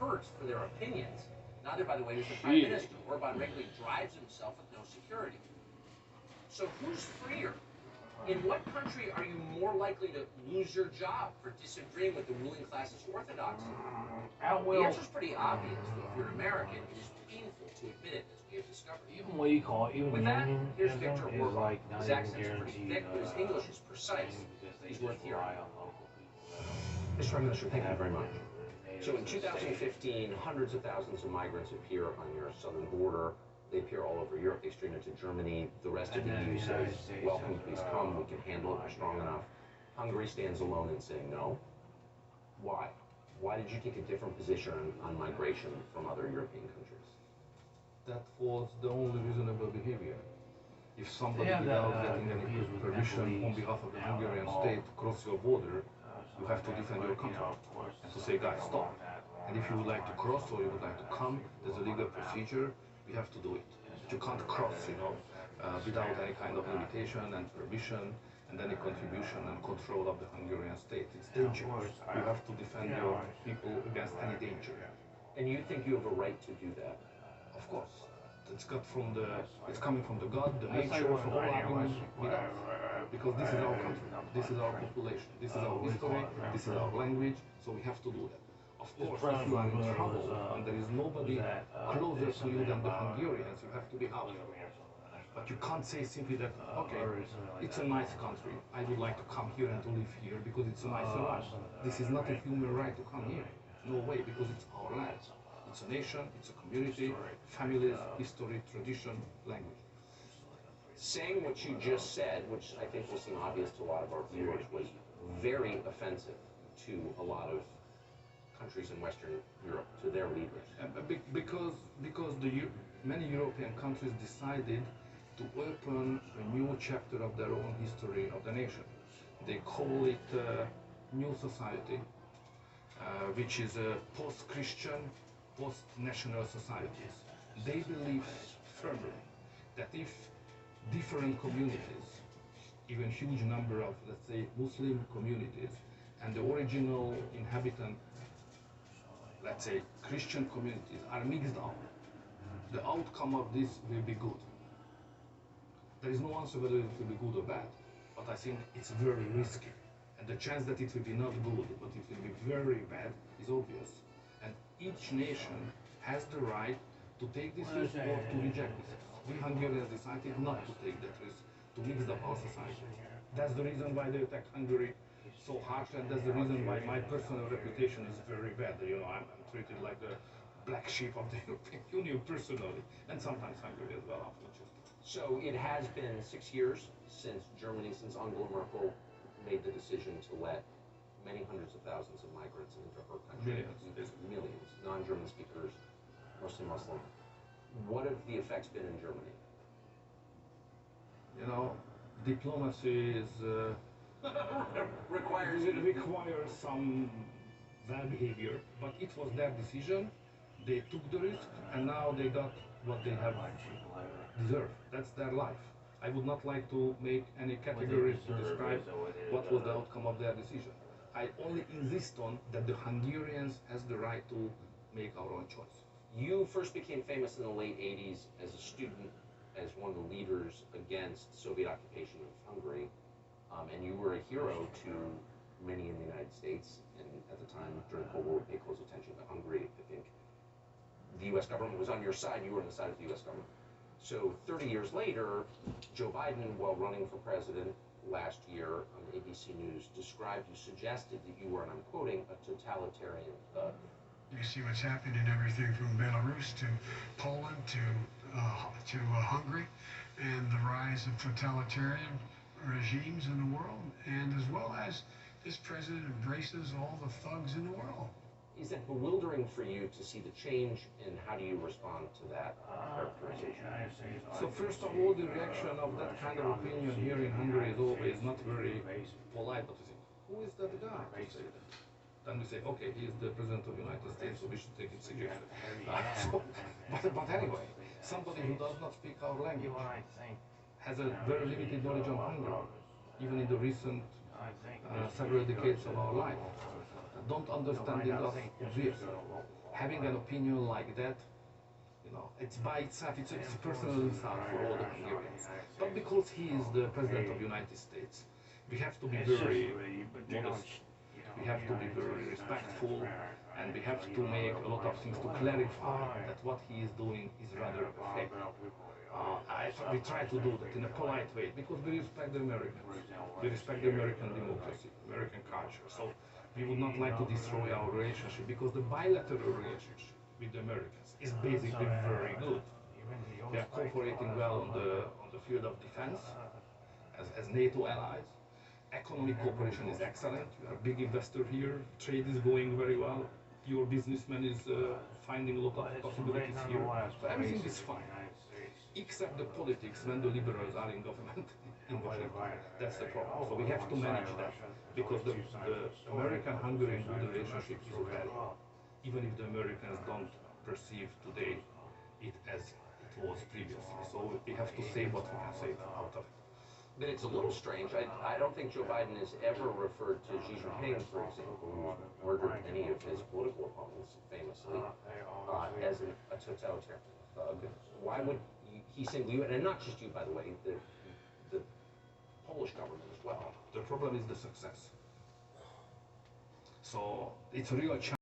hurt for their opinions. Neither, by the way, does the Prime Minister. Orban regularly drives himself with no security. So who's freer? In what country are you more likely to lose your job for disagreeing with the ruling class's orthodoxy? The answer's pretty obvious, though. If you're American, it is painful to admit it, as we have discovered. Even what you call it, even With that, union here's and Victor them is Orban. like not His even accent's pretty guaranteed. thick, but his English is precise. He's worth hearing. Mr. Prime Minister, thank you very much. So in 2015, hundreds of thousands of migrants appear on your southern border. They appear all over Europe. They stream into Germany. The rest of the EU says, welcome, please come. We can handle it. We're strong enough. Hungary stands alone in saying no. Why? Why did you take a different position on migration from other European countries? That was the only reasonable behavior. If somebody without getting any permission on behalf of the Hungarian state cross your border, you have to defend your country and to say, guys, stop. And if you would like to cross or you would like to come, there's a legal procedure. We have to do it. But you can't cross, without any kind of limitation and permission and any contribution and control of the Hungarian state. It's dangerous. You have to defend your people against any danger. And you think you have a right to do that? Of course. It's coming from the God, the nature, from all arguments with us. Because this is our country, this is our population, this is our history, this is our language, so we have to do that. Of course, if you are in trouble and there is nobody closer to you than the Hungarians, you have to be out. But you can't say simply that, okay, it's a nice country, I would like to come here and to live here because it's a nice land. This is not a human right to come here. No way, because it's our land. It's a nation, it's a community, families, history, tradition, language. Saying what you just said, which I think will seem obvious to a lot of our viewers, was very offensive to a lot of countries in Western Europe, to their leaders. Because many European countries decided to open a new chapter of their own history of the nation. They call it New Society, which is a post-Christian, post-national societies. They believe firmly that if different communities, even huge number of, let's say, Muslim communities, and the original inhabitant, let's say, Christian communities are mixed up, the outcome of this will be good. There is no answer whether it will be good or bad, but I think it's very risky. And the chance that it will be not good, but it will be very bad, is obvious. And each nation has the right to take this risk or to reject this. We Hungarians decided not to take that risk, to mix up our society. That's the reason why they attacked Hungary so harshly, and that's the reason why my personal reputation is very bad. I'm treated like the black sheep of the European Union personally, and sometimes Hungary as well, unfortunately. So it has been 6 years since Germany, since Angela Merkel made the decision to let many hundreds of thousands of migrants into her country. Millions, non-German speakers, mostly Muslim. What have the effects been in Germany? Diplomacy is requires some bad behavior, but it was their decision. They took the risk, and now they got what they have deserved. That's their life. I would not like to make any categories to describe what was the outcome of their decision. I only insist on that the Hungarians has the right to make our own choice. You first became famous in the late 80s as a student, as one of the leaders against Soviet occupation of Hungary, and you were a hero to many in the United States, and at the time, during the Cold War, we paid close attention to Hungary. I think the U.S. government was on your side, you were on the side of the U.S. government. So 30 years later, Joe Biden, while running for president last year on ABC News, suggested that you were, and I'm quoting, a totalitarian thug. You see what's happening in everything from Belarus to Poland to Hungary, and the rise of totalitarian regimes in the world, and as well as this president embraces all the thugs in the world. Is it bewildering for you to see the change, and how do you respond to that characterization? So first of all, the reaction of that kind of opinion here in Hungary is always not very polite, but you think, who is that guy to say that? Then we say, okay, he is the President of the United States, so we should take it seriously. But anyway, somebody who does not speak our language has a very limited knowledge of Hungary. Even in the recent several decades of our life. Don't understanding of this. Having an opinion like that, it's by itself, it's a personal insult for all the Hungarians. But because he is the president of the United States, we have to be very modest, we have to be very respectful, and we have to make a lot of things to clarify that what he is doing is rather fake. We try to do that in a polite way because we respect the Americans, we respect the American democracy, American culture. So we would not like to destroy our relationship because the bilateral relationship with the Americans is basically very good. We are cooperating well on the field of defense as NATO allies. Economic cooperation is excellent. We are a big investor here. Trade is going very well. Your businessman is finding a lot of possibilities here. So everything is fine. Except the politics when the liberals are in government in Washington. That's the problem. So we have to manage that because the American-Hungarian good relationship is valid, even if the Americans don't perceive today it as it was previously. So we have to say what we can say out of it. But it's a little strange. I don't think Joe Biden has ever referred to Xi Jinping, for example, who murdered many of his political opponents famously, as a totalitarian thug. Why would he single you, and not just you, by the way, the Polish government as well? The problem is the success. So it's a real challenge.